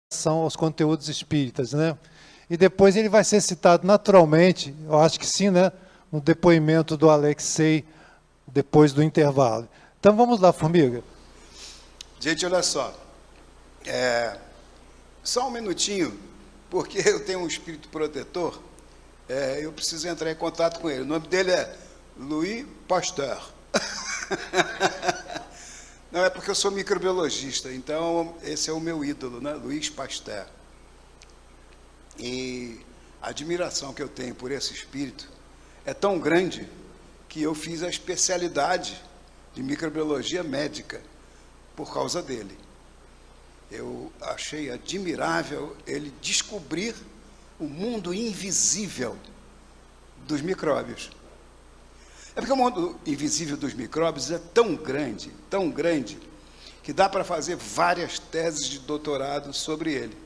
são os conteúdos espíritas, né? E depois ele vai ser citado naturalmente, eu acho que sim, né? No depoimento do Alexei, depois do intervalo. Então vamos lá, Formiga. Gente, olha só. Só um minutinho, porque eu tenho um espírito protetor, eu preciso entrar em contato com ele. O nome dele é Louis Pasteur. Não, é porque eu sou microbiologista, então esse é o meu ídolo, né? Louis Pasteur. E a admiração que eu tenho por esse espírito é tão grande que eu fiz a especialidade de microbiologia médica por causa dele. Eu achei admirável ele descobrir o mundo invisível dos micróbios. É porque o mundo invisível dos micróbios é tão grande, que dá para fazer várias teses de doutorado sobre ele.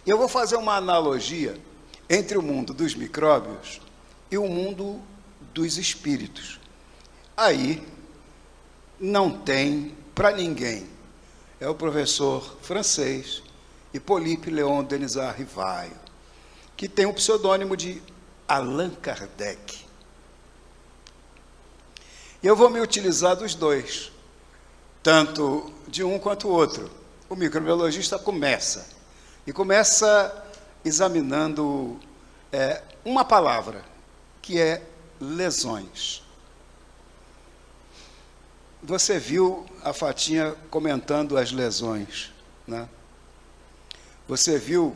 E eu vou fazer uma analogia entre o mundo dos micróbios e o mundo dos espíritos. Aí não tem para ninguém. É o professor francês Hippolyte Léon Denisard Rivaio, que tem o pseudônimo de Allan Kardec. E eu vou me utilizar dos dois, tanto de um quanto o outro. O microbiologista começa examinando uma palavra, que é lesões. Você viu a Fatinha comentando as lesões, né? Você viu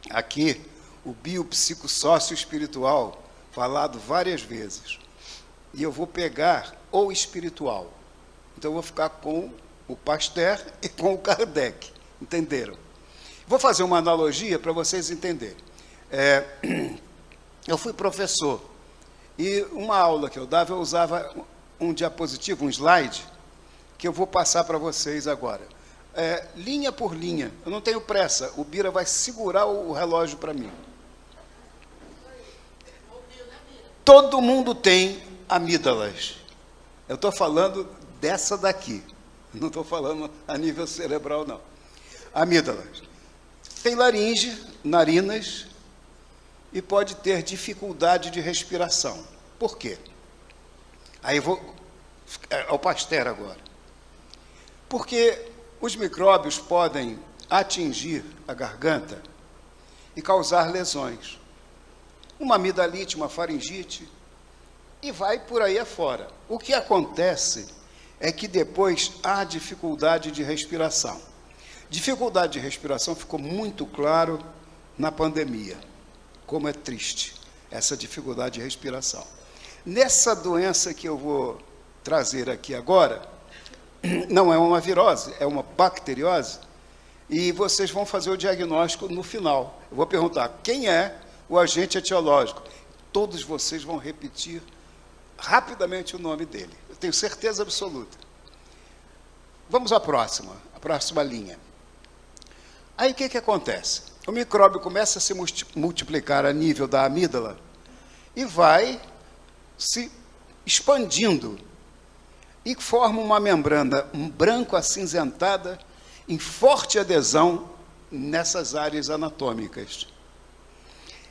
aqui o biopsicossócio espiritual falado várias vezes. E eu vou pegar o espiritual. Então eu vou ficar com o Pasteur e com o Kardec. Entenderam? Vou fazer uma analogia para vocês entenderem. Eu fui professor e uma aula que eu dava, eu usava um diapositivo, um slide, que eu vou passar para vocês agora. Linha por linha. Eu não tenho pressa. O Bira vai segurar o relógio para mim. Todo mundo tem amígdalas. Eu estou falando dessa daqui. Não estou falando a nível cerebral, não. Amígdalas. Tem laringe, narinas, e pode ter dificuldade de respiração. Por quê? Aí eu vou ao Pasteur agora. Porque os micróbios podem atingir a garganta e causar lesões. Uma amidalite, uma faringite, e vai por aí afora. O que acontece é que depois há dificuldade de respiração. Dificuldade de respiração ficou muito claro na pandemia. Como é triste essa dificuldade de respiração. Nessa doença que eu vou trazer aqui agora, não é uma virose, é uma bacteriose, e vocês vão fazer o diagnóstico no final. Eu vou perguntar quem é o agente etiológico. Todos vocês vão repetir rapidamente o nome dele. Eu tenho certeza absoluta. Vamos à próxima linha. Aí o que acontece? O micróbio começa a se multiplicar a nível da amígdala e vai se expandindo e forma uma membrana branco acinzentada em forte adesão nessas áreas anatômicas.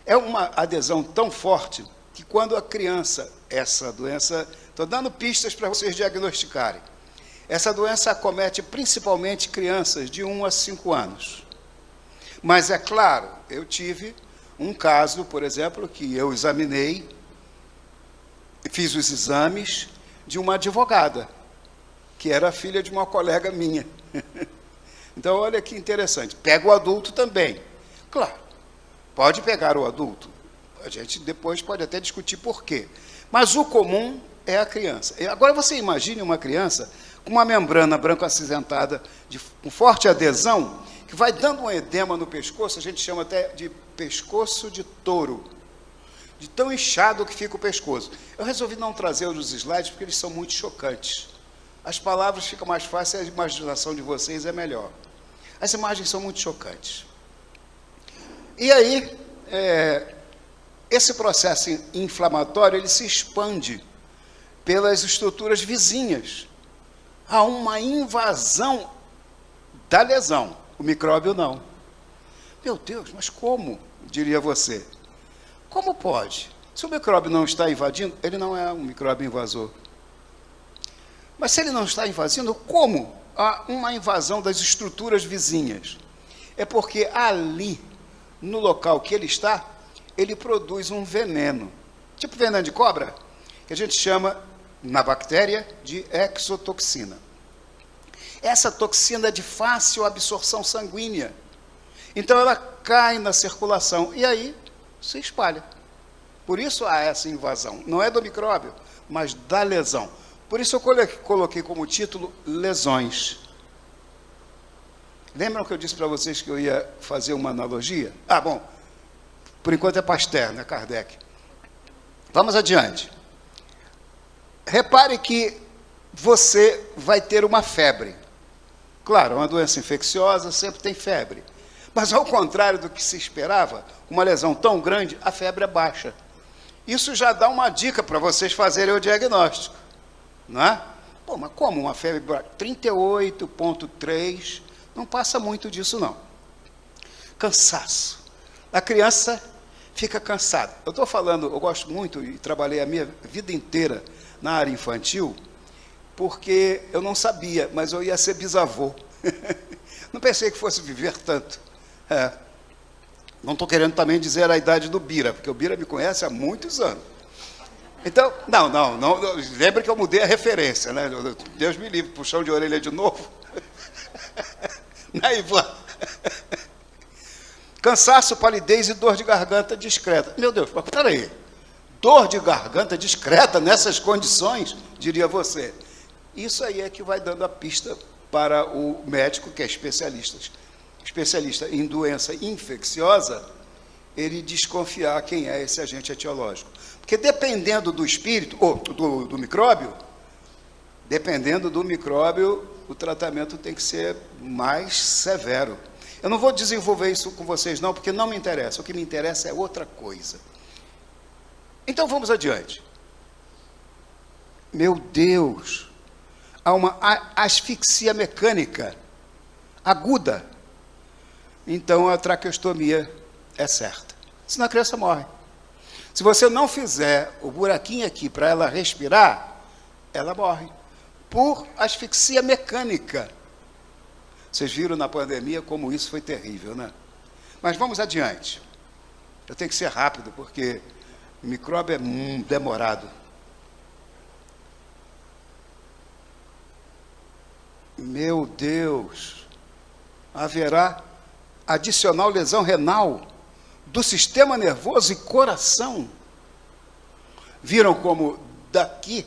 É uma adesão tão forte que quando a criança, essa doença, estou dando pistas para vocês diagnosticarem, essa doença acomete principalmente crianças de 1 a 5 anos. Mas é claro, eu tive um caso, por exemplo, que eu examinei, fiz os exames de uma advogada, que era filha de uma colega minha. Então, olha que interessante. Pega o adulto também. Claro, pode pegar o adulto. A gente depois pode até discutir por quê. Mas o comum é a criança. Agora você imagine uma criança com uma membrana branco acinzentada, com forte adesão, que vai dando um edema no pescoço, a gente chama até de pescoço de touro, de tão inchado que fica o pescoço. Eu resolvi não trazer os slides porque eles são muito chocantes. As palavras ficam mais fáceis, a imaginação de vocês é melhor. As imagens são muito chocantes. E aí, esse processo inflamatório, ele se expande pelas estruturas vizinhas. Há uma invasão da lesão. o micróbio não. Meu Deus, mas como? Diria você. Como pode? Se o micróbio não está invadindo, ele não é um micróbio invasor. Mas se ele não está invadindo, como há uma invasão das estruturas vizinhas? É porque ali, no local que ele está, ele produz um veneno. Tipo veneno de cobra, que a gente chama, na bactéria, de exotoxina. Essa toxina é de fácil absorção sanguínea. Então ela cai na circulação e aí se espalha. Por isso há essa invasão. Não é do micróbio, mas da lesão. Por isso eu coloquei como título lesões. Lembram que eu disse para vocês que eu ia fazer uma analogia? Ah, bom, por enquanto é Pasteur, não é Kardec. Vamos adiante. Repare que você vai ter uma febre. Claro, uma doença infecciosa sempre tem febre. Mas ao contrário do que se esperava, uma lesão tão grande, a febre é baixa. Isso já dá uma dica para vocês fazerem o diagnóstico. Não é? Pô, mas como uma febre 38,3, não passa muito disso não. Cansaço. A criança fica cansada. Eu estou falando, eu gosto muito e trabalhei a minha vida inteira na área infantil, porque eu não sabia, mas eu ia ser bisavô. Não pensei que fosse viver tanto. Não estou querendo também dizer a idade do Bira, porque o Bira me conhece há muitos anos. Então, não, lembre que eu mudei a referência, né? Deus me livre, puxão de orelha de novo. Né, Ivan? Cansaço, palidez e dor de garganta discreta. Meu Deus, mas peraí. Dor de garganta discreta nessas condições, diria você. Isso aí é que vai dando a pista para o médico, que é especialista em doença infecciosa, ele desconfiar quem é esse agente etiológico. Porque dependendo do espírito, ou do micróbio, dependendo do micróbio, o tratamento tem que ser mais severo. Eu não vou desenvolver isso com vocês não, porque não me interessa. O que me interessa é outra coisa. Então vamos adiante. Meu Deus, há uma asfixia mecânica aguda. Então a traqueostomia é certa. Senão a criança morre. Se você não fizer o buraquinho aqui para ela respirar, ela morre. Por asfixia mecânica. Vocês viram na pandemia como isso foi terrível, né? Mas vamos adiante. Eu tenho que ser rápido, porque o micróbio é demorado. Meu Deus! Haverá adicional lesão renal do sistema nervoso e coração. Viram como daqui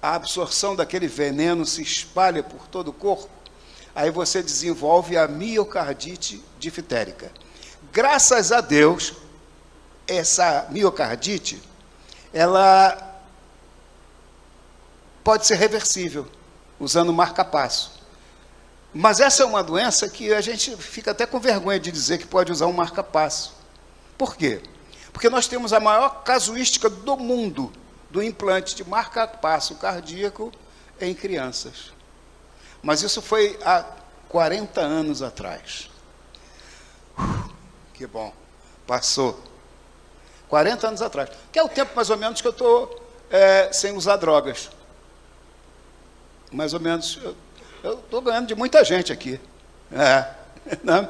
a absorção daquele veneno se espalha por todo o corpo? Aí você desenvolve a miocardite diftérica. Graças a Deus, essa miocardite, ela pode ser reversível, usando marca-passo. Mas essa é uma doença que a gente fica até com vergonha de dizer que pode usar um marca-passo. Por quê? Porque nós temos a maior casuística do mundo do implante de marca-passo cardíaco em crianças. Mas isso foi há 40 anos atrás. Que bom, passou. 40 anos atrás. Que é o tempo mais ou menos que eu estou sem usar drogas. Mais ou menos, eu estou ganhando de muita gente aqui. Né?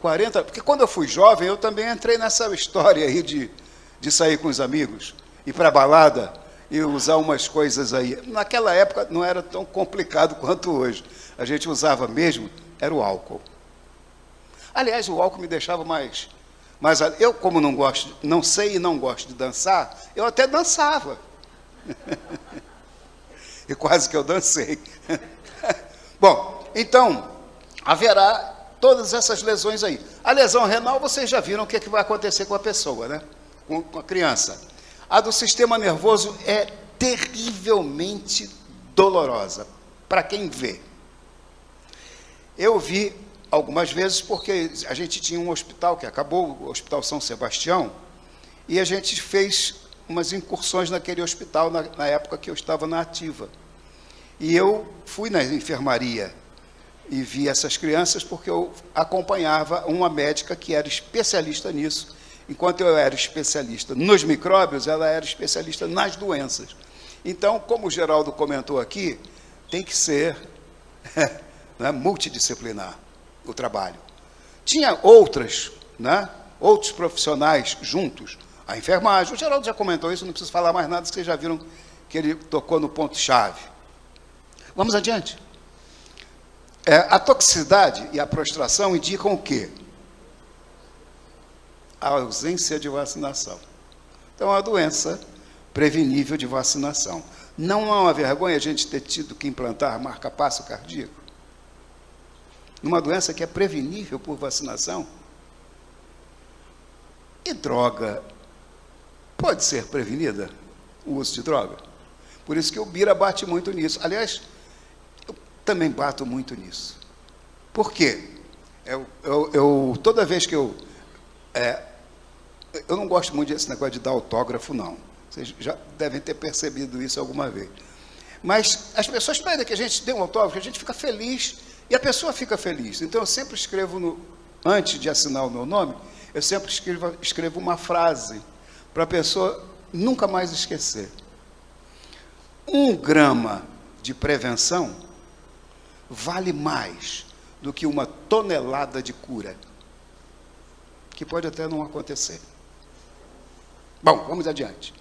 40, porque quando eu fui jovem, eu também entrei nessa história aí de sair com os amigos, ir para a balada e usar umas coisas aí. Naquela época não era tão complicado quanto hoje. A gente usava mesmo, era o álcool. Aliás, o álcool me deixava mais eu, como não sei e não gosto de dançar, eu até dançava. E quase que eu dancei. Bom, então, haverá todas essas lesões aí. A lesão renal, vocês já viram o que vai acontecer com a pessoa, né? Com a criança. A do sistema nervoso é terrivelmente dolorosa, para quem vê. Eu vi algumas vezes, porque a gente tinha um hospital, que acabou, o Hospital São Sebastião, e a gente fez umas incursões naquele hospital na época que eu estava na ativa. E eu fui na enfermaria e vi essas crianças porque eu acompanhava uma médica que era especialista nisso. Enquanto eu era especialista nos micróbios, ela era especialista nas doenças. Então, como o Geraldo comentou aqui, tem que ser né, multidisciplinar o trabalho. Tinha outros profissionais juntos, a enfermagem. O Geraldo já comentou isso, não preciso falar mais nada, vocês já viram que ele tocou no ponto-chave. Vamos adiante. A toxicidade e a prostração indicam o quê? A ausência de vacinação. Então, é uma doença prevenível de vacinação. Não é uma vergonha a gente ter tido que implantar marca-passo cardíaco? Numa doença que é prevenível por vacinação? E droga pode ser prevenida, o uso de droga? Por isso que o Bira bate muito nisso. Aliás, eu também bato muito nisso. Por quê? Toda vez que eu não gosto muito desse negócio de dar autógrafo, não. Vocês já devem ter percebido isso alguma vez. Mas as pessoas pedem que a gente dê um autógrafo, que a gente fica feliz, e a pessoa fica feliz. Então, eu sempre escrevo, antes de assinar o meu nome, eu sempre escrevo uma frase, para a pessoa nunca mais esquecer. 1 grama de prevenção vale mais do que 1 tonelada de cura, que pode até não acontecer. Bom, vamos adiante.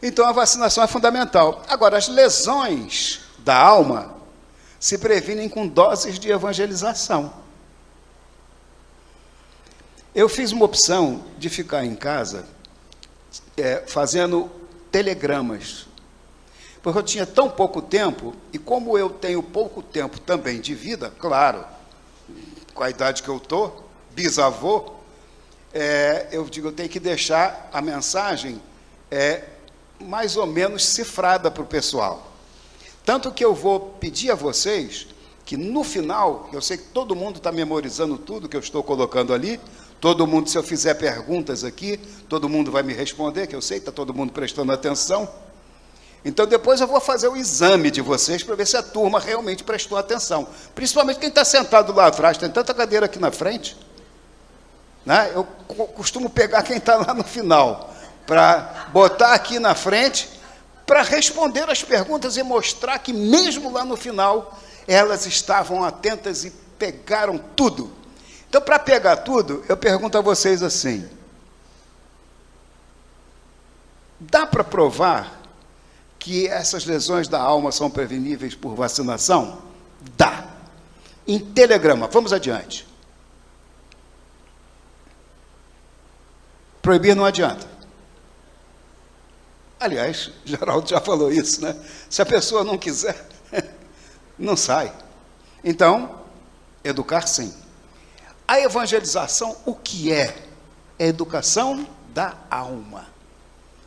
Então, a vacinação é fundamental. Agora, as lesões da alma se previnem com doses de evangelização. Eu fiz uma opção de ficar em casa fazendo telegramas, porque eu tinha tão pouco tempo, e como eu tenho pouco tempo também de vida, claro, com a idade que eu estou, bisavô, eu digo, eu tenho que deixar a mensagem mais ou menos cifrada para o pessoal. Tanto que eu vou pedir a vocês que no final, eu sei que todo mundo está memorizando tudo que eu estou colocando ali, todo mundo, se eu fizer perguntas aqui, todo mundo vai me responder, que eu sei que está todo mundo prestando atenção. Então, depois eu vou fazer o exame de vocês para ver se a turma realmente prestou atenção. Principalmente quem está sentado lá atrás, tem tanta cadeira aqui na frente. Né? Eu costumo pegar quem está lá no final, para botar aqui na frente, para responder as perguntas e mostrar que mesmo lá no final, elas estavam atentas e pegaram tudo. Então, para pegar tudo, eu pergunto a vocês assim, dá para provar que essas lesões da alma são preveníveis por vacinação? Dá. Em telegrama, vamos adiante. Proibir não adianta. Aliás, Geraldo já falou isso, né? Se a pessoa não quiser, não sai. Então, educar sim. A evangelização, o que é? É educação da alma.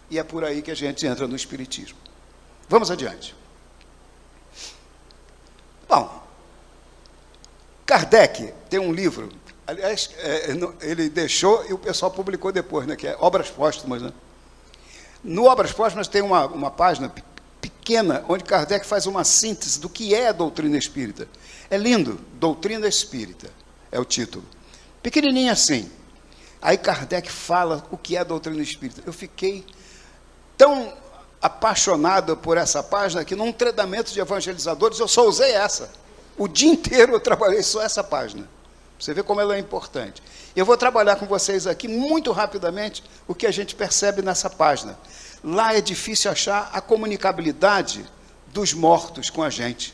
E é por aí que a gente entra no espiritismo. Vamos adiante. Bom, Kardec tem um livro, aliás, ele deixou e o pessoal publicou depois, né, que é Obras Póstumas, né? No Obras Póstumas tem uma página pequena, onde Kardec faz uma síntese do que é a doutrina espírita. É lindo, Doutrina Espírita, é o título. Pequenininho assim. Aí Kardec fala o que é a doutrina espírita. Eu fiquei tão apaixonado por essa página que num treinamento de evangelizadores eu só usei essa. O dia inteiro eu trabalhei só essa página. Você vê como ela é importante. Eu vou trabalhar com vocês aqui muito rapidamente o que a gente percebe nessa página. Lá é difícil achar a comunicabilidade dos mortos com a gente.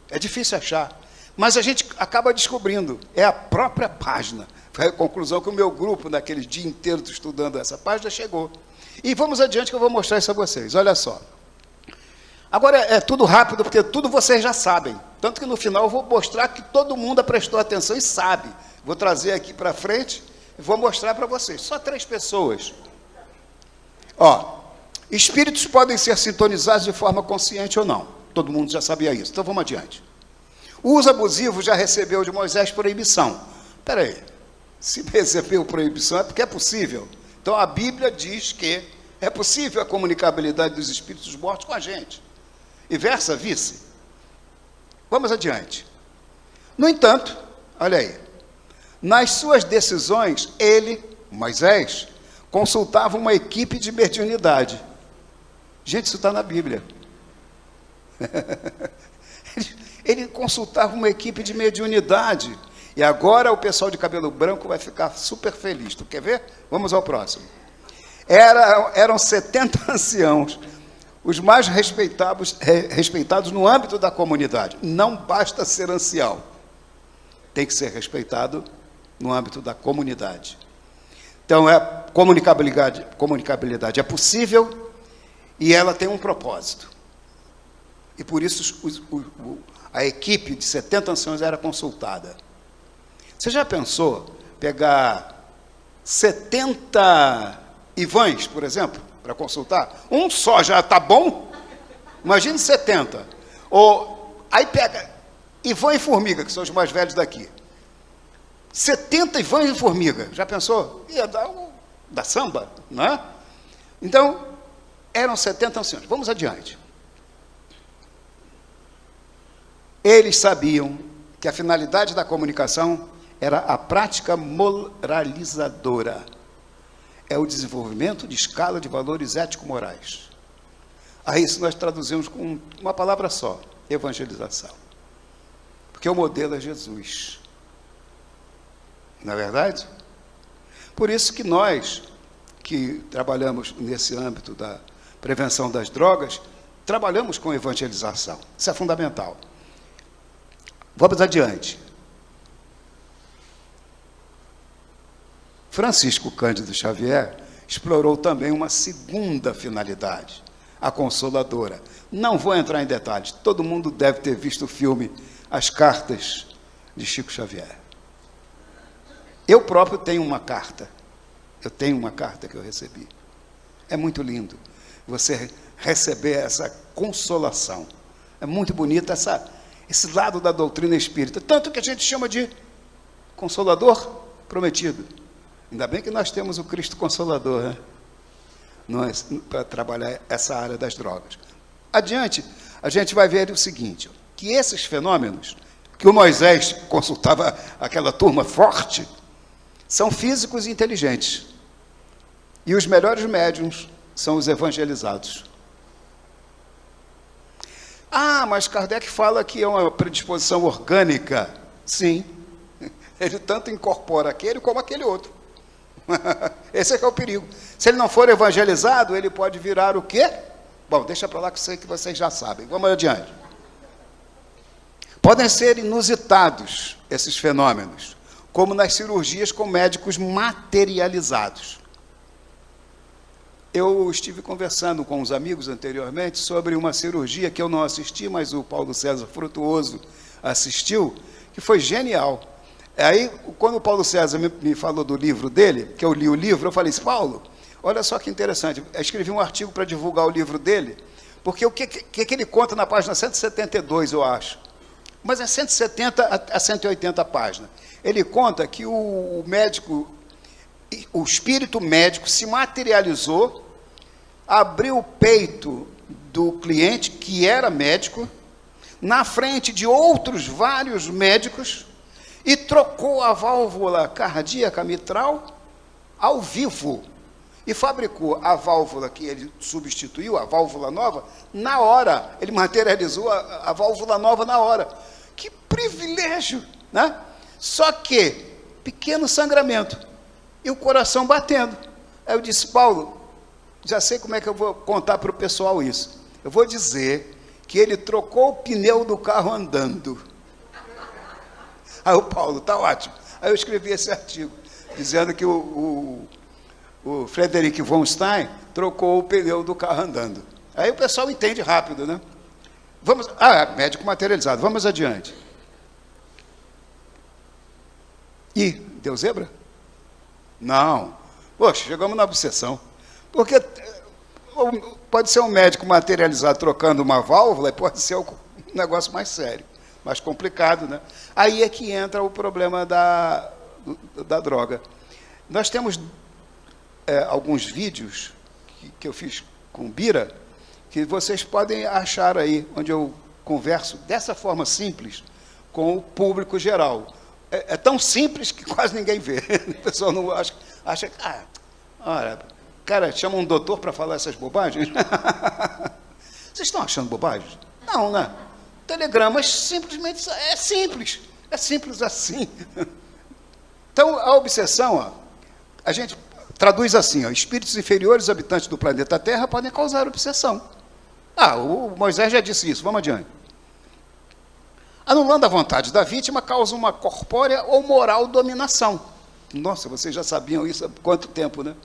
É difícil achar. Mas a gente acaba descobrindo. É a própria página. Foi a conclusão que o meu grupo, naquele dia inteiro estudando essa página, chegou. E vamos adiante que eu vou mostrar isso a vocês. Olha só. Agora é tudo rápido, porque tudo vocês já sabem. Tanto que no final eu vou mostrar que todo mundo prestou atenção e sabe. Vou trazer aqui para frente e vou mostrar para vocês. Só 3 pessoas. Ó, espíritos podem ser sintonizados de forma consciente ou não. Todo mundo já sabia isso. Então vamos adiante. O uso abusivo já recebeu de Moisés proibição. Espera aí. Se recebeu proibição é porque é possível. Então a Bíblia diz que é possível a comunicabilidade dos espíritos mortos com a gente. E vice. Vamos adiante. No entanto, olha aí, nas suas decisões, ele, Moisés, consultava uma equipe de mediunidade. Gente, isso está na Bíblia. Ele consultava uma equipe de mediunidade. E agora o pessoal de cabelo branco vai ficar super feliz. Tu quer ver? Vamos ao próximo. Eram 70 anciãos, os mais respeitados no âmbito da comunidade. Não basta ser ancião, tem que ser respeitado no âmbito da comunidade. Então, comunicabilidade é possível e ela tem um propósito. E por isso a equipe de 70 anciãos era consultada. Você já pensou pegar 70 Ivãs, por exemplo, para consultar? Um só já está bom? Imagine 70. Ou, aí pega Ivan e Formiga, que são os mais velhos daqui. 70 Ivãs e Formiga. Já pensou? Ia dar samba, não é? Então, eram 70 anciãos. Vamos adiante. Eles sabiam que a finalidade da comunicação era a prática moralizadora. É o desenvolvimento de escala de valores ético-morais. A isso nós traduzimos com uma palavra só: evangelização. Porque o modelo é Jesus. Não é verdade? Por isso que nós, que trabalhamos nesse âmbito da prevenção das drogas, trabalhamos com evangelização. Isso é fundamental. Vamos adiante. Francisco Cândido Xavier explorou também uma segunda finalidade, a consoladora. Não vou entrar em detalhes, todo mundo deve ter visto o filme As Cartas de Chico Xavier. Eu próprio tenho uma carta. Eu tenho uma carta que eu recebi. É muito lindo você receber essa consolação. É muito bonito esse lado da doutrina espírita. Tanto que a gente chama de Consolador Prometido. Ainda bem que nós temos o Cristo Consolador, né? Nós, para trabalhar essa área das drogas. Adiante, a gente vai ver o seguinte, que esses fenômenos, que o Moisés consultava aquela turma forte, são físicos e inteligentes. E os melhores médiuns são os evangelizados. Ah, mas Kardec fala que é uma predisposição orgânica. Sim, ele tanto incorpora aquele como aquele outro. Esse é que é o perigo. Se ele não for evangelizado, ele pode virar o quê? Bom, deixa para lá que eu sei que vocês já sabem. Vamos adiante. Podem ser inusitados esses fenômenos, como nas cirurgias com médicos materializados. Eu estive conversando com os amigos anteriormente sobre uma cirurgia que eu não assisti, mas o Paulo César Frutuoso assistiu, que foi genial. Aí, quando o Paulo César me falou do livro dele, que eu li o livro, eu falei assim, Paulo, olha só que interessante, eu escrevi um artigo para divulgar o livro dele, porque o que ele conta na página 172, eu acho, mas é 170 a 180 páginas. Ele conta que o médico, o espírito médico se materializou, abriu o peito do cliente, que era médico, na frente de outros vários médicos, e trocou a válvula cardíaca mitral ao vivo. E fabricou a válvula que ele substituiu, a válvula nova, na hora. Ele materializou a válvula nova na hora. Que privilégio, né? Só que, pequeno sangramento, e o coração batendo. Aí eu disse, Paulo, já sei como é que eu vou contar para o pessoal isso. Eu vou dizer que ele trocou o pneu do carro andando. Aí o Paulo, tá ótimo. Aí eu escrevi esse artigo, dizendo que o Frederic von Stein trocou o pneu do carro andando. Aí o pessoal entende rápido, né? Médico materializado. Vamos adiante. Ih, deu zebra? Não. Poxa, chegamos na obsessão. Porque pode ser um médico materializado trocando uma válvula, e pode ser um negócio mais sério, mais complicado, né? Aí é que entra o problema da droga. Nós temos alguns vídeos que eu fiz com o Bira, que vocês podem achar aí, onde eu converso dessa forma simples com o público geral. É tão simples que quase ninguém vê. O pessoal não acha que, olha, cara, chama um doutor para falar essas bobagens? Vocês estão achando bobagem? Não, né? Telegramas simplesmente é simples assim. Então, a obsessão, ó, a gente traduz assim, ó, espíritos inferiores habitantes do planeta Terra podem causar obsessão. O Moisés já disse isso, vamos adiante. Anulando a vontade da vítima, causa uma corpórea ou moral dominação. Nossa, vocês já sabiam isso há quanto tempo, né?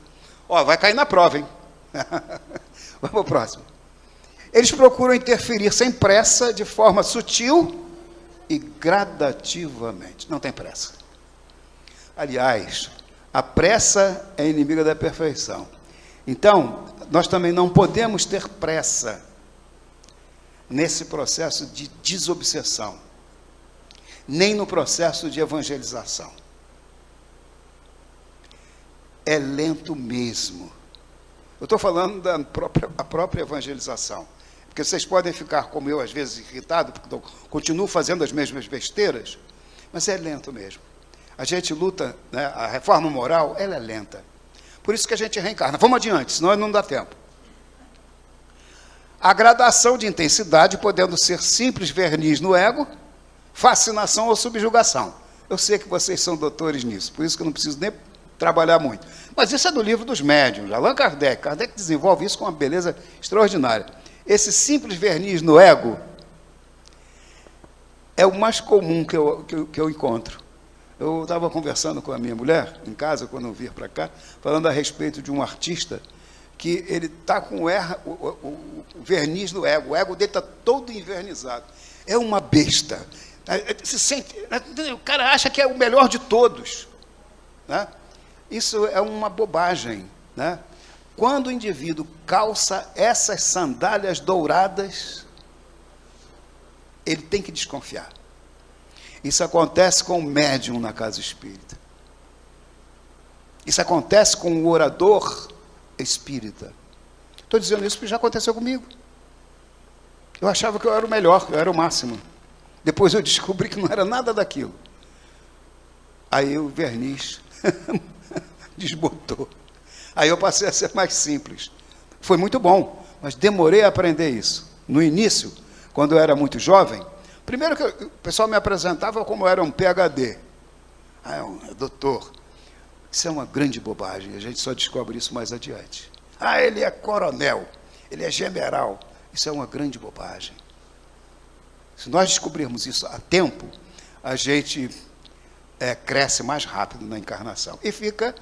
Vai cair na prova, hein? Vamos para o próximo. Eles procuram interferir sem pressa, de forma sutil e gradativamente. Não tem pressa. Aliás, a pressa é inimiga da perfeição. Então, nós também não podemos ter pressa nesse processo de desobsessão, nem no processo de evangelização. É lento mesmo. Eu estou falando da própria evangelização. Porque vocês podem ficar, como eu, às vezes, irritado, porque eu continuo fazendo as mesmas besteiras, mas é lento mesmo. A gente luta, né, a reforma moral, ela é lenta. Por isso que a gente reencarna. Vamos adiante, senão não dá tempo. A gradação de intensidade, podendo ser simples verniz no ego, fascinação ou subjugação. Eu sei que vocês são doutores nisso, por isso que eu não preciso nem trabalhar muito. Mas isso é do livro dos médiuns, Allan Kardec. Kardec desenvolve isso com uma beleza extraordinária. Esse simples verniz no ego é o mais comum que eu encontro. Eu estava conversando com a minha mulher, em casa, quando eu vir para cá, falando a respeito de um artista que ele está com o verniz no ego. O ego dele está todo envernizado. É uma besta. Se sente, o cara acha que é o melhor de todos, né? Isso é uma bobagem, né? Quando o indivíduo calça essas sandálias douradas, ele tem que desconfiar. Isso acontece com o médium na casa espírita. Isso acontece com o orador espírita. Estou dizendo isso porque já aconteceu comigo. Eu achava que eu era o melhor, eu era o máximo. Depois eu descobri que não era nada daquilo. Aí o verniz desbotou. Aí eu passei a ser mais simples. Foi muito bom, mas demorei a aprender isso. No início, quando eu era muito jovem, primeiro que o pessoal me apresentava como eu era um PhD. Doutor. Isso é uma grande bobagem, a gente só descobre isso mais adiante. Ele é coronel, ele é general. Isso é uma grande bobagem. Se nós descobrirmos isso a tempo, a gente cresce mais rápido na encarnação e fica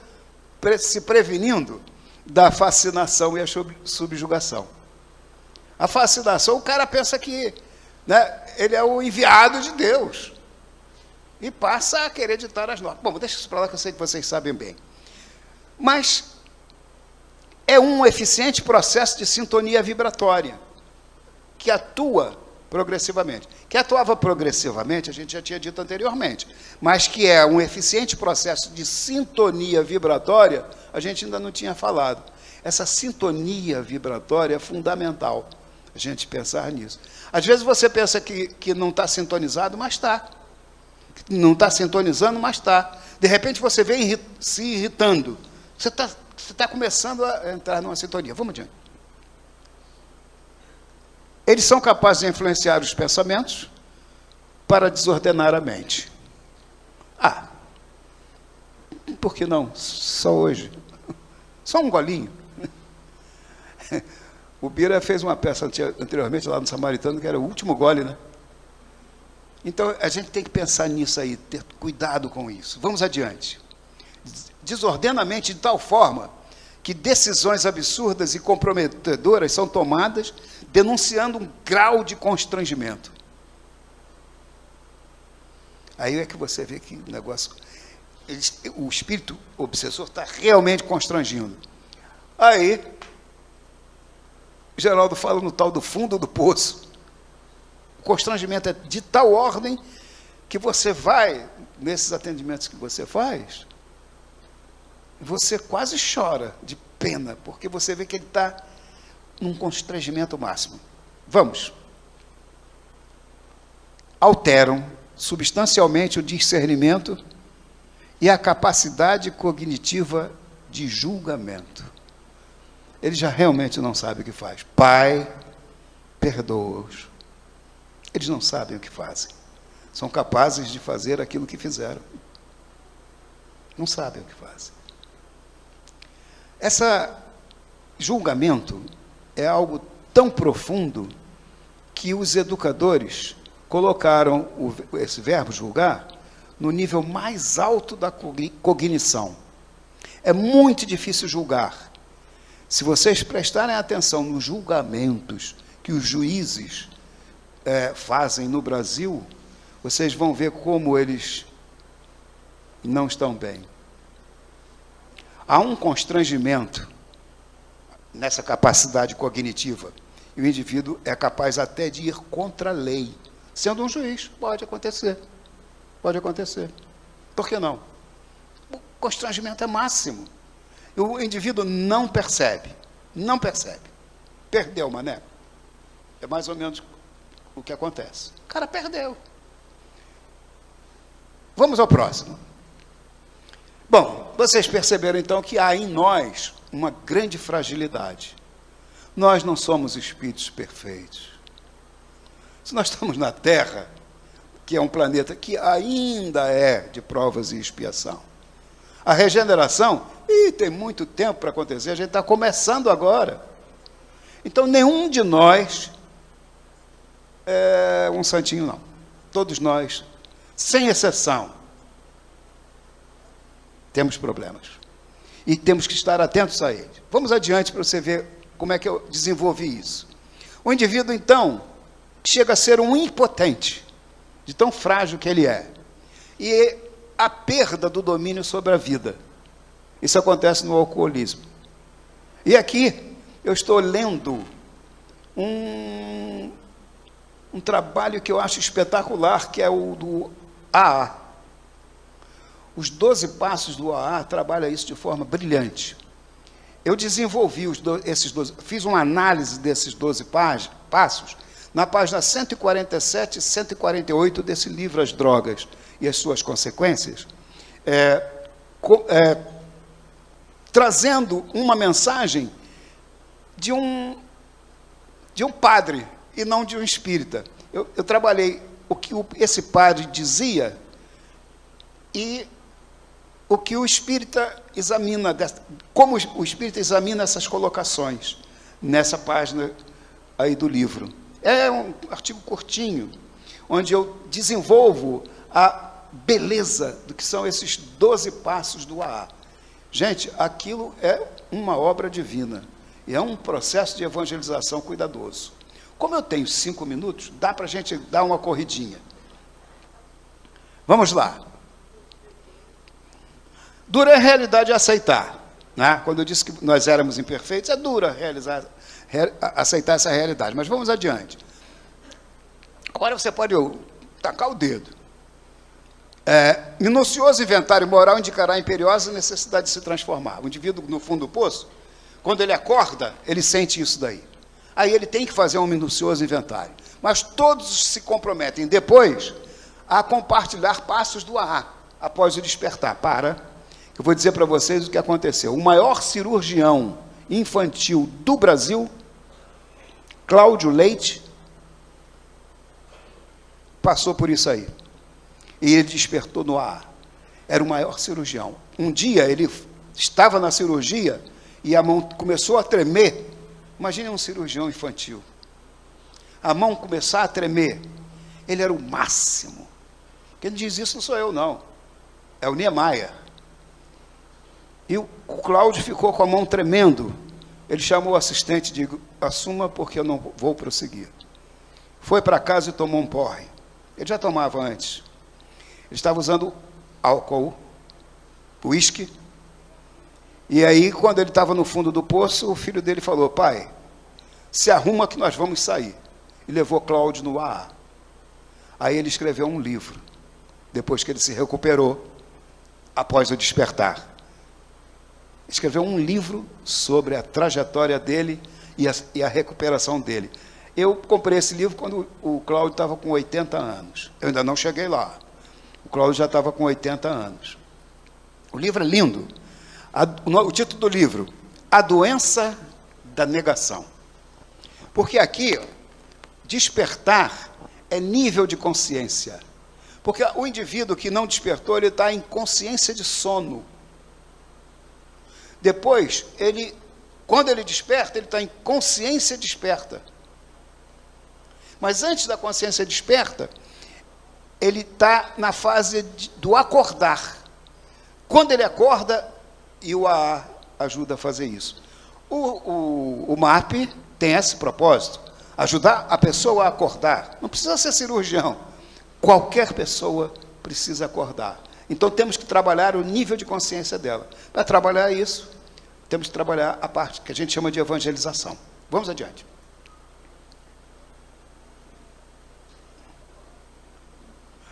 se prevenindo da fascinação e a subjugação. A fascinação, o cara pensa que, né, ele é o enviado de Deus e passa a querer ditar as normas. Bom, deixa isso para lá que eu sei que vocês sabem bem. Mas é um eficiente processo de sintonia vibratória que atua progressivamente. Que atuava progressivamente, a gente já tinha dito anteriormente, mas que é um eficiente processo de sintonia vibratória, a gente ainda não tinha falado. Essa sintonia vibratória é fundamental, a gente pensar nisso. Às vezes você pensa que não está sintonizado, mas está. Não está sintonizando, mas está. De repente você vem se irritando. Você está começando a entrar numa sintonia. Vamos adiante. Eles são capazes de influenciar os pensamentos para desordenar a mente. Por que não? Só hoje. Só um golinho. O Bira fez uma peça anteriormente lá no Samaritano, que era o último gole, né? Então, a gente tem que pensar nisso aí, ter cuidado com isso. Vamos adiante. Desordena a mente de tal forma que decisões absurdas e comprometedoras são tomadas, denunciando um grau de constrangimento. Aí é que você vê que o negócio... o espírito obsessor está realmente constrangindo. Aí, Geraldo fala no tal do fundo do poço. O constrangimento é de tal ordem que você vai, nesses atendimentos que você faz, você quase chora de pena, porque você vê que ele está num constrangimento máximo. Vamos. Alteram substancialmente o discernimento e a capacidade cognitiva de julgamento. Ele já realmente não sabe o que faz. Pai, perdoa-os. Eles não sabem o que fazem. São capazes de fazer aquilo que fizeram. Não sabem o que fazem. Esse julgamento é algo tão profundo que os educadores colocaram esse verbo julgar no nível mais alto da cognição. É muito difícil julgar. Se vocês prestarem atenção nos julgamentos que os juízes fazem no Brasil, vocês vão ver como eles não estão bem. Há um constrangimento nessa capacidade cognitiva. E o indivíduo é capaz até de ir contra a lei. Sendo um juiz, pode acontecer. Pode acontecer. Por que não? O constrangimento é máximo. E o indivíduo não percebe. Não percebe. Perdeu, mané. É mais ou menos o que acontece. O cara perdeu. Vamos ao próximo. Bom, vocês perceberam então que há em nós uma grande fragilidade. Nós não somos espíritos perfeitos. Se nós estamos na Terra, que é um planeta que ainda é de provas e expiação, a regeneração, tem muito tempo para acontecer, a gente está começando agora. Então, nenhum de nós é um santinho, não. Todos nós, sem exceção, temos problemas. E temos que estar atentos a eles. Vamos adiante para você ver como é que eu desenvolvi isso. O indivíduo, então, chega a ser um impotente, de tão frágil que ele é. E a perda do domínio sobre a vida. Isso acontece no alcoolismo. E aqui, eu estou lendo um trabalho que eu acho espetacular, que é o do AA. Os 12 passos do AA trabalham isso de forma brilhante. Eu desenvolvi esses 12, fiz uma análise desses 12 passos na página 147 e 148 desse livro As Drogas e as Suas Consequências, trazendo uma mensagem de um padre e não de um espírita. Eu trabalhei o que esse padre dizia e o que o espírita examina, como o espírita examina essas colocações nessa página aí do livro. É um artigo curtinho, onde eu desenvolvo a beleza do que são esses 12 passos do AA. Gente, aquilo é uma obra divina, e é um processo de evangelização cuidadoso. Como eu tenho 5 minutos, dá para a gente dar uma corridinha. Vamos lá. Dura a realidade aceitar. Né? Quando eu disse que nós éramos imperfeitos, é dura aceitar essa realidade. Mas vamos adiante. Agora você pode tacar o dedo. Minucioso inventário moral indicará a imperiosa necessidade de se transformar. O indivíduo no fundo do poço, quando ele acorda, ele sente isso daí. Aí ele tem que fazer um minucioso inventário. Mas todos se comprometem depois a compartilhar passos do AA, após o despertar. Eu vou dizer para vocês o que aconteceu. O maior cirurgião infantil do Brasil, Cláudio Leite, passou por isso aí. E ele despertou no AA. Era o maior cirurgião. Um dia ele estava na cirurgia e a mão começou a tremer. Imagine um cirurgião infantil. A mão começar a tremer. Ele era o máximo. Quem diz isso não sou eu, não. É o Niemeyer. E o Cláudio ficou com a mão tremendo. Ele chamou o assistente e disse: assuma, porque eu não vou prosseguir. Foi para casa e tomou um porre. Ele já tomava antes. Ele estava usando álcool, uísque. E aí, quando ele estava no fundo do poço, o filho dele falou: pai, se arruma que nós vamos sair. E levou Cláudio no AA. Aí ele escreveu um livro, depois que ele se recuperou, após o despertar. Escreveu um livro sobre a trajetória dele e a recuperação dele. Eu comprei esse livro quando o Cláudio estava com 80 anos. Eu ainda não cheguei lá. O Cláudio já estava com 80 anos. O livro é lindo. O título do livro, A Doença da Negação. Porque aqui, despertar é nível de consciência. Porque o indivíduo que não despertou, ele está em consciência de sono. Depois, quando ele desperta, ele está em consciência desperta. Mas antes da consciência desperta, ele está na fase do acordar. Quando ele acorda, e o AA ajuda a fazer isso. O MAP tem esse propósito, ajudar a pessoa a acordar. Não precisa ser cirurgião. Qualquer pessoa precisa acordar. Então, temos que trabalhar o nível de consciência dela. Para trabalhar isso, temos que trabalhar a parte que a gente chama de evangelização. Vamos adiante.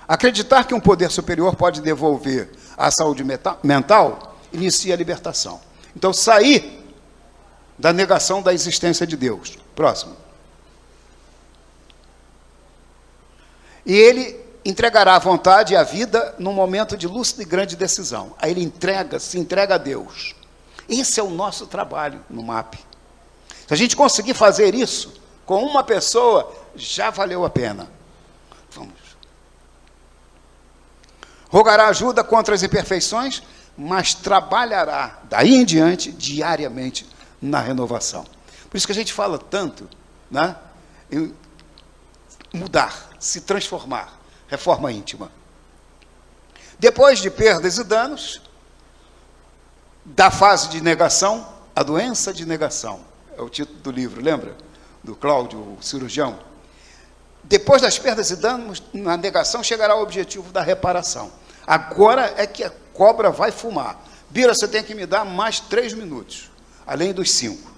Acreditar que um poder superior pode devolver a saúde mental inicia a libertação. Então, sair da negação da existência de Deus. Próximo. E ele entregará a vontade e a vida num momento de lúcida e grande decisão. Aí ele se entrega a Deus. Esse é o nosso trabalho no MAP. Se a gente conseguir fazer isso com uma pessoa, já valeu a pena. Vamos. Rogará ajuda contra as imperfeições, mas trabalhará daí em diante, diariamente, na renovação. Por isso que a gente fala tanto, né, em mudar, se transformar, reforma íntima. Depois de perdas e danos, da fase de negação, a doença de negação. É o título do livro, lembra? Do Cláudio, o cirurgião. Depois das perdas e danos, na negação, chegará ao objetivo da reparação. Agora é que a cobra vai fumar. Bira, você tem que me dar mais 3 minutos, além dos 5.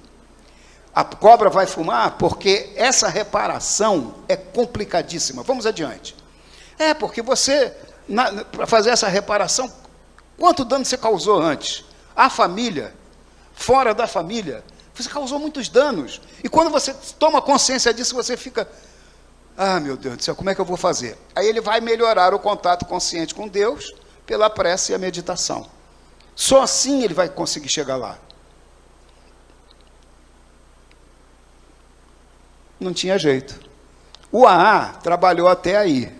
A cobra vai fumar porque essa reparação é complicadíssima. Vamos adiante. Porque você, para fazer essa reparação, quanto dano você causou antes? A família, fora da família, você causou muitos danos. E quando você toma consciência disso, você fica... Ah, meu Deus do céu, como é que eu vou fazer? Aí ele vai melhorar o contato consciente com Deus pela prece e a meditação. Só assim ele vai conseguir chegar lá. Não tinha jeito. O AA trabalhou até aí.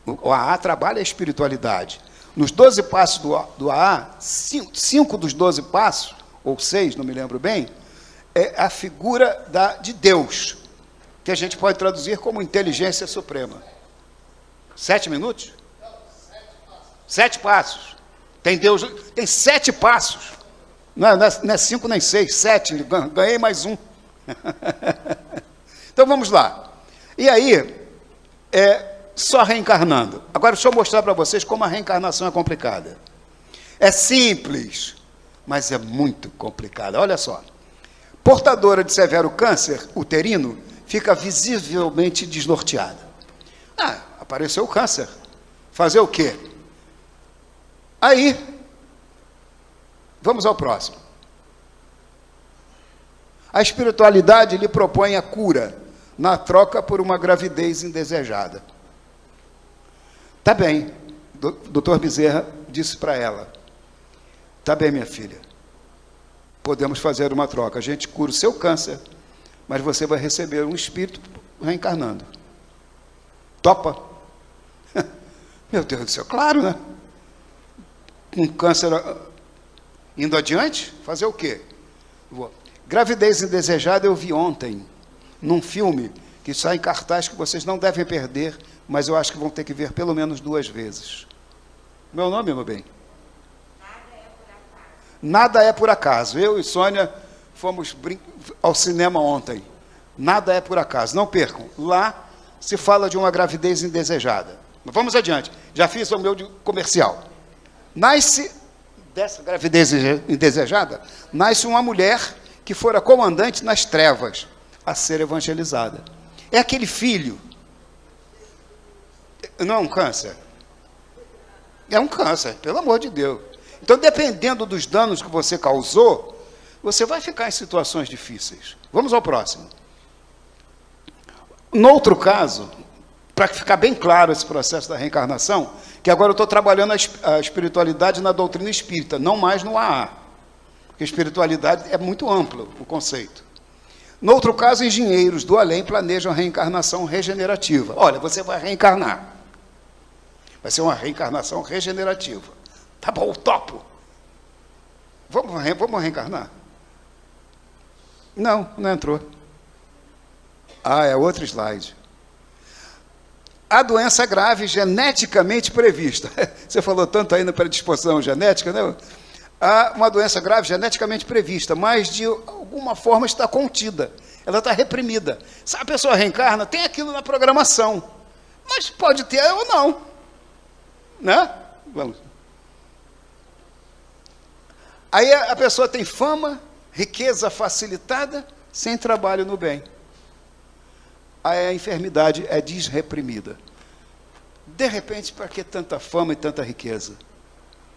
O AA trabalha a espiritualidade. Nos 12 passos do AA, 5 dos 12 passos, ou 6, não me lembro bem, é a figura de Deus, que a gente pode traduzir como inteligência suprema. 7 minutos? 7 passos. Tem Deus, tem 7 passos. Não é 5 nem 6, 7. Ganhei mais um. Então vamos lá. E aí, só reencarnando. Agora deixa eu mostrar para vocês como a reencarnação é complicada. É simples, mas é muito complicada. Olha só. Portadora de severo câncer uterino fica visivelmente desnorteada. Apareceu o câncer. Fazer o quê? Aí, vamos ao próximo. A espiritualidade lhe propõe a cura na troca por uma gravidez indesejada. Tá bem, doutor Bezerra disse para ela, tá bem, minha filha, podemos fazer uma troca, a gente cura o seu câncer, mas você vai receber um espírito reencarnando. Topa? Meu Deus do céu, claro, né? Um câncer indo adiante, fazer o quê? Gravidez indesejada eu vi ontem, num filme que sai em cartaz que vocês não devem perder, mas eu acho que vão ter que ver pelo menos 2 vezes. Meu nome, meu bem? Nada é por acaso. Eu e Sônia fomos ao cinema ontem. Nada é por acaso. Não percam. Lá se fala de uma gravidez indesejada. Mas vamos adiante. Já fiz o meu comercial. Nasce, dessa gravidez indesejada, nasce uma mulher que fora comandante nas trevas, a ser evangelizada. É aquele filho. Não é um câncer? É um câncer, pelo amor de Deus. Então, dependendo dos danos que você causou, você vai ficar em situações difíceis. Vamos ao próximo. No outro caso, para ficar bem claro esse processo da reencarnação, que agora eu estou trabalhando a espiritualidade na doutrina espírita, não mais no AA, porque espiritualidade é muito amplo o conceito. No outro caso, engenheiros do além planejam a reencarnação regenerativa. Olha, você vai reencarnar. Vai ser uma reencarnação regenerativa. Tá bom, topo. Vamos reencarnar? Não entrou. Ah, é outro slide. A doença grave geneticamente prevista. Você falou tanto aí na predisposição genética, né? Há uma doença grave geneticamente prevista, mas de alguma forma está contida. Ela está reprimida. Se a pessoa reencarna, tem aquilo na programação. Mas pode ter ou não. Né? Vamos. Aí a pessoa tem fama, riqueza facilitada, sem trabalho no bem. Aí a enfermidade é desreprimida. De repente, para que tanta fama e tanta riqueza?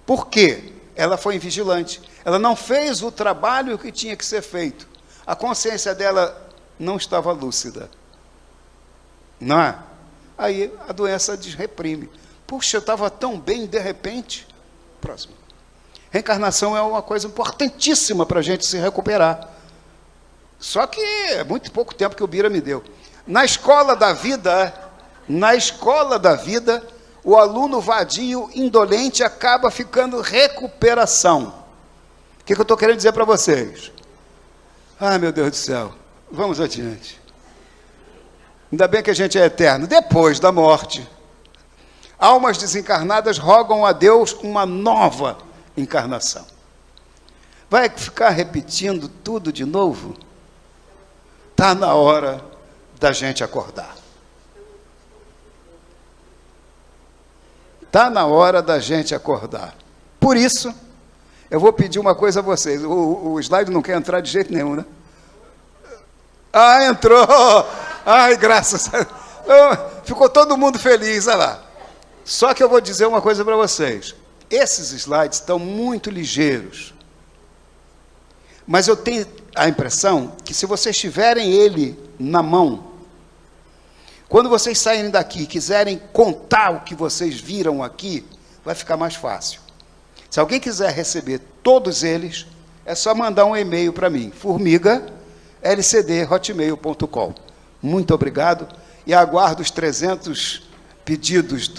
Por quê? Ela foi invigilante. Ela não fez o trabalho que tinha que ser feito. A consciência dela não estava lúcida. Não é? Aí a doença desreprime. Puxa, eu estava tão bem, de repente. Próximo. Reencarnação é uma coisa importantíssima para a gente se recuperar. Só que é muito pouco tempo que o Bira me deu. Na escola da vida, o aluno vadio, indolente, acaba ficando recuperação. O que eu estou querendo dizer para vocês? Ah, meu Deus do céu. Vamos adiante. Ainda bem que a gente é eterno. Depois da morte, almas desencarnadas rogam a Deus uma nova encarnação. Vai ficar repetindo tudo de novo? Está na hora da gente acordar. Está na hora da gente acordar. Por isso, eu vou pedir uma coisa a vocês. O slide não quer entrar de jeito nenhum, né? Ah, entrou! Ai, graças a Deus. Ficou todo mundo feliz, olha lá. Só que eu vou dizer uma coisa para vocês. Esses slides estão muito ligeiros. Mas eu tenho a impressão que se vocês tiverem ele na mão, quando vocês saírem daqui e quiserem contar o que vocês viram aqui, vai ficar mais fácil. Se alguém quiser receber todos eles, é só mandar um e-mail para mim, formiga@lcd@hotmail.com. Muito obrigado e aguardo os 300 pedidos